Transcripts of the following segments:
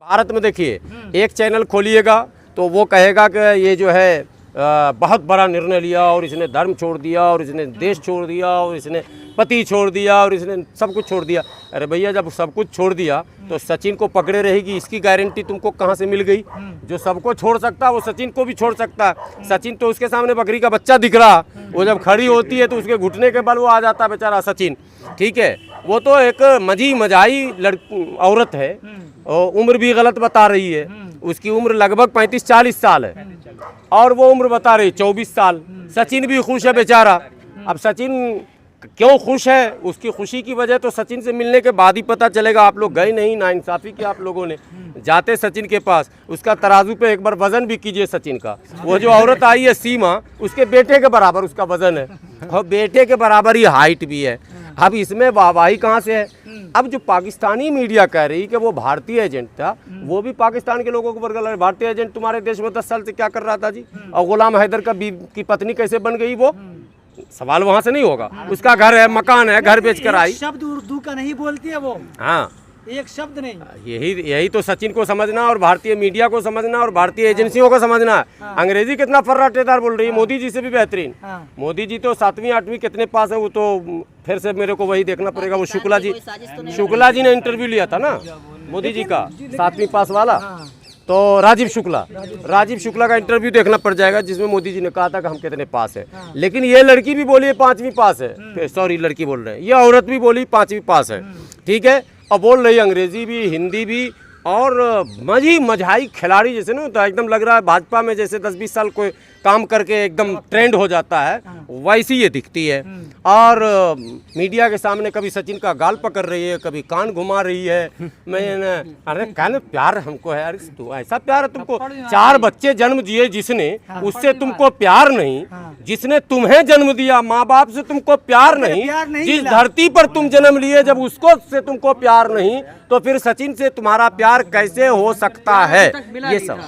भारत में देखिए एक चैनल खोलिएगा तो वो कहेगा कि ये जो है बहुत बड़ा निर्णय लिया और इसने धर्म छोड़ दिया और इसने देश छोड़ दिया और इसने पति छोड़ दिया और इसने सब कुछ छोड़ दिया। अरे भैया जब सब कुछ छोड़ दिया तो सचिन को पकड़े रहेगी, इसकी गारंटी तुमको कहाँ से मिल गई? जो सबको छोड़ सकता है वो सचिन को भी छोड़ सकता है। सचिन तो उसके सामने बकरी का बच्चा दिख रहा, वो जब खड़ी होती है तो उसके घुटने के बल वो आ जाता है बेचारा सचिन। ठीक है, वो तो एक मजी मजाई औरत है और उम्र भी गलत बता रही है। उसकी उम्र लगभग 35-40 साल है और वो उम्र बता रही 24 साल। सचिन भी खुश है बेचारा। अब सचिन क्यों खुश है, उसकी खुशी की वजह तो सचिन से मिलने के बाद ही पता चलेगा। आप लोग गए नहीं, नाइंसाफ़ी की आप लोगों ने। जाते सचिन के पास, उसका तराजू पे एक बार वजन भी कीजिए सचिन का। वो जो औरत आई है सीमा, उसके बेटे के बराबर उसका वजन है और बेटे के बराबर ही हाइट भी है। अब इसमें वाहवाही कहाँ से है? अब जो पाकिस्तानी मीडिया कह रही कि वो भारतीय एजेंट था, वो भी पाकिस्तान के लोगों को बरगल है। भारतीय एजेंट तुम्हारे देश में 10 साल से क्या कर रहा था जी? और गुलाम हैदर की पत्नी कैसे बन गई? वो सवाल वहां से नहीं होगा। उसका घर है, मकान है, घर बेच कर आई। शब्द उर्दू का नहीं बोलती है वो। हाँ, एक शब्द नहीं। यही तो सचिन को समझना और भारतीय मीडिया को समझना और भारतीय एजेंसियों को समझना है। अंग्रेजी कितना फर्राटेदार बोल रही है, मोदी जी से भी बेहतरीन। मोदी जी तो 7वीं 8वीं कितने पास है, वो तो फिर से मेरे को वही देखना पड़ेगा। वो शुक्ला जी ने इंटरव्यू लिया था ना मोदी जी का, 7वीं पास वाला, तो राजीव शुक्ला का इंटरव्यू देखना पड़ जाएगा, जिसमें मोदी जी ने कहा था कि हम कितने पास है। लेकिन ये लड़की भी बोली 5वीं पास है, सॉरी लड़की बोल रहे हैं, ये औरत भी बोली 5वीं पास है। ठीक है, और बोल रही अंग्रेजी भी, हिंदी भी, और मजाई खिलाड़ी जैसे ना, तो एकदम लग रहा है भाजपा में जैसे 10-20 साल कोई काम करके एकदम ट्रेंड हो जाता है, वैसी ये दिखती है। और मीडिया के सामने कभी सचिन का गाल पकड़ रही है, कभी कान घुमा रही है। मैंने अरे कहने प्यार हमको है, अरे तो ऐसा प्यार है तुमको? 4 बच्चे जन्म दिए जिसने, उससे तुमको प्यार नहीं? जिसने तुम्हें जन्म दिया, माँ बाप से तुमको प्यार नहीं? जिस धरती पर तुम जन्म लिए, जब उसको से तुमको प्यार नहीं, तो फिर सचिन से तुम्हारा प्यार कैसे हो सकता है? ये सब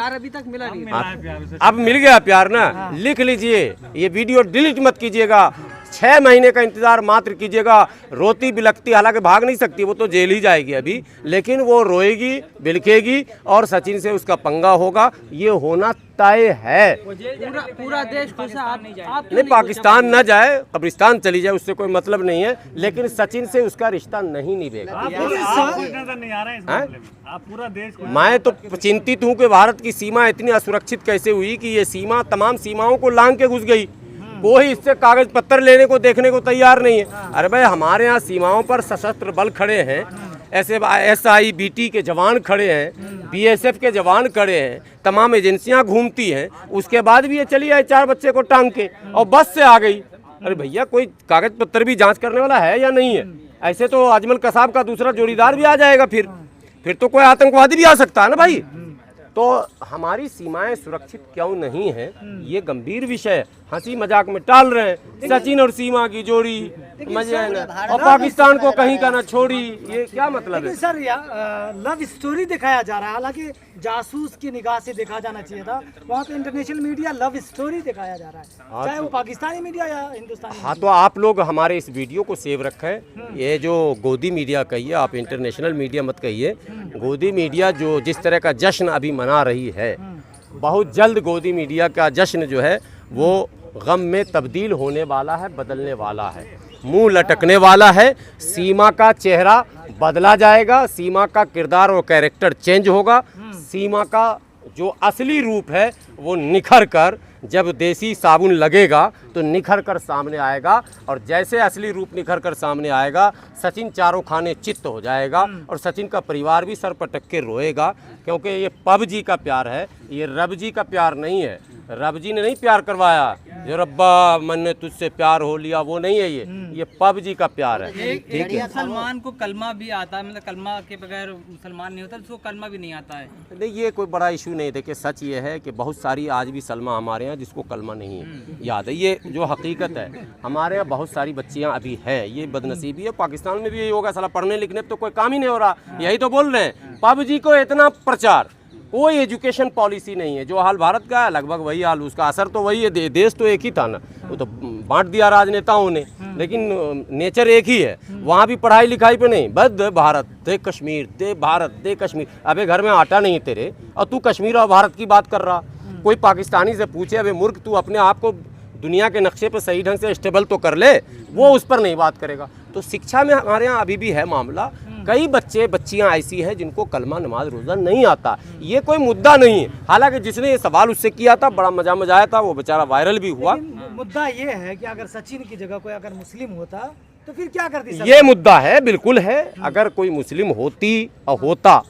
अभी तक मिला नहीं। अब मिल गया प्यार ना। लिख लीजिए, ये वीडियो डिलीट मत कीजिएगा। 6 महीने का इंतजार मात्र कीजिएगा। रोती बिलखती, हालांकि भाग नहीं सकती, वो तो जेल ही जाएगी अभी, लेकिन वो रोएगी बिलखेगी और सचिन से उसका पंगा होगा। ये होना तय है। पूरा देश खुश है। आप नहीं, पाकिस्तान न जाए, कब्रिस्तान चली जाए, उससे कोई मतलब नहीं है, लेकिन सचिन से उसका रिश्ता नहीं निभेगा। मैं तो चिंतित हूँ कि भारत की सीमा इतनी असुरक्षित कैसे हुई कि ये सीमा तमाम सीमाओं को लांघ के घुस गई। कोई इससे कागज पत्तर लेने को देखने को तैयार नहीं है। अरे भाई, हमारे यहाँ सीमाओं पर सशस्त्र बल खड़े हैं, SIBT के जवान खड़े हैं, BSF के जवान खड़े हैं, तमाम एजेंसियां घूमती हैं, उसके बाद भी ये चली आई 4 बच्चे को टांग के और बस से आ गई। अरे भैया, कोई कागज पत्तर भी जांच करने वाला है या नहीं है? ऐसे तो अजमल कसाब का दूसरा जोड़ीदार भी आ जाएगा, फिर तो कोई आतंकवादी भी आ सकता है ना भाई। तो हमारी सीमाएं सुरक्षित क्यों नहीं है, ये गंभीर विषय है। हंसी मजाक में टाल रहे हैं। सचिन और सीमा की जोड़ी मजे है ना, और पाकिस्तान को कहीं का ना छोड़ी, ये क्या मतलब है? सर लव स्टोरी दिखाया जा रहा है, हालांकि जासूस की निगाह से देखा जाना चाहिए था। वहाँ पे इंटरनेशनल मीडिया लव स्टोरी दिखाया जा रहा है, चाहे वो पाकिस्तानी मीडिया या हिंदुस्तानी। हाँ, तो आप लोग हमारे इस वीडियो को सेव रखें। ये जो गोदी मीडिया कहिए, आप इंटरनेशनल मीडिया मत कहिए। गोदी मीडिया जो जिस तरह का जश्न अभी मना रही है, बहुत जल्द गोदी मीडिया का जश्न जो है वो गम में तब्दील होने वाला है, बदलने वाला है, मुंह लटकने वाला है। सीमा का चेहरा बदला जाएगा, सीमा का किरदार और कैरेक्टर चेंज होगा। सीमा का जो असली रूप है वो निखर कर, जब देसी साबुन लगेगा तो निखर कर सामने आएगा। और जैसे असली रूप निखर कर सामने आएगा, सचिन चारों खाने चित्त हो जाएगा और सचिन का परिवार भी सर पटक के रोएगा, क्योंकि ये पबजी का प्यार है, ये रबजी का प्यार नहीं है। रबजी ने नहीं प्यार करवाया, जो रब्बा मैंने तुझसे प्यार हो लिया, वो नहीं है। ये पबजी का प्यार है। ठीक है, मुसलमान को कलमा भी आता है, मतलब कलमा के बगैर मुसलमान नहीं होता, उसको कलमा भी नहीं आता है। नहीं, ये कोई बड़ा इशू नहीं। देखिए, सच ये है कि बहुत सारी आज भी सलमा हमारे यहाँ जिसको कलमा नहीं याद है, ये जो हकीकत है। हमारे यहाँ बहुत सारी बच्चियाँ अभी हैं, ये बदनसीबी है। पाकिस्तान में भी यही होगा, साला पढ़ने लिखने तो कोई काम ही नहीं हो रहा। यही तो बोल रहे हैं, पबजी को इतना प्रचार, कोई एजुकेशन पॉलिसी नहीं है। जो हाल भारत का है लगभग वही हाल उसका, असर तो वही है। देश तो एक ही था ना, वो तो बांट दिया राजनेताओं ने। लेकिन नेचर एक ही है। वहाँ भी पढ़ाई लिखाई पे नहीं, बस दे भारत दे कश्मीर, दे भारत दे कश्मीर। अबे घर में आटा नहीं है तेरे और तू कश्मीर और भारत की बात कर रहा। कोई पाकिस्तानी से पूछे, अबे मूर्ख तू अपने आप को दुनिया के नक्शे पर सही ढंग से स्टेबल तो कर ले, वो उस पर नहीं बात करेगा। तो शिक्षा में हमारे यहाँ अभी भी है मामला। कई बच्चे बच्चियां ऐसी हैं जिनको कलमा नमाज रोज़ा नहीं आता। ये कोई मुद्दा नहीं है। हालांकि जिसने ये सवाल उससे किया था बड़ा मजा आया था, वो बेचारा वायरल भी हुआ। लेकिन मुद्दा ये है कि अगर सचिन की जगह कोई अगर मुस्लिम होता तो फिर क्या करती सरकार? ये मुद्दा है, बिल्कुल है। अगर कोई मुस्लिम होती और होता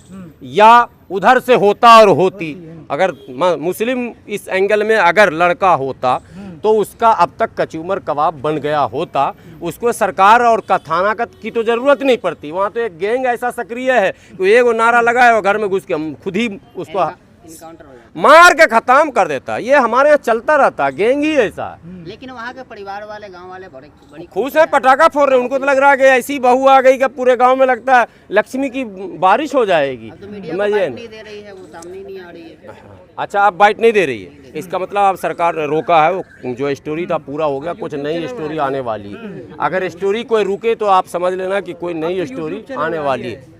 या उधर से होता और होती, अगर मुस्लिम इस एंगल में अगर लड़का होता तो उसका अब तक कचूमर कबाब बन गया होता। उसको सरकार और थाना की तो ज़रूरत नहीं पड़ती। वहाँ तो एक गैंग ऐसा सक्रिय है कि एक नारा लगाए और घर में घुस के हम खुद ही उसको मार के ख़त्म कर देता। ये हमारे यहाँ चलता रहता, गैंग ही ऐसा है। लेकिन वहाँ के परिवार वाले, गांव वाले बड़ी खुश है, पटाखा फोड़ रहे हैं। उनको तो लग रहा है कि ऐसी बहू आ गई कि पूरे गांव में लगता है लक्ष्मी की बारिश हो जाएगी। तो मीडिया को बाइट नहीं दे रही है, वो सामने ही नहीं आ रही है। अच्छा, अब बाइट नहीं दे रही है, इसका मतलब अब सरकार ने रोका है। वो जो स्टोरी था पूरा हो गया, कुछ नई स्टोरी आने वाली है। अगर स्टोरी कोई रुके तो आप समझ लेना कि कोई नई स्टोरी आने वाली है।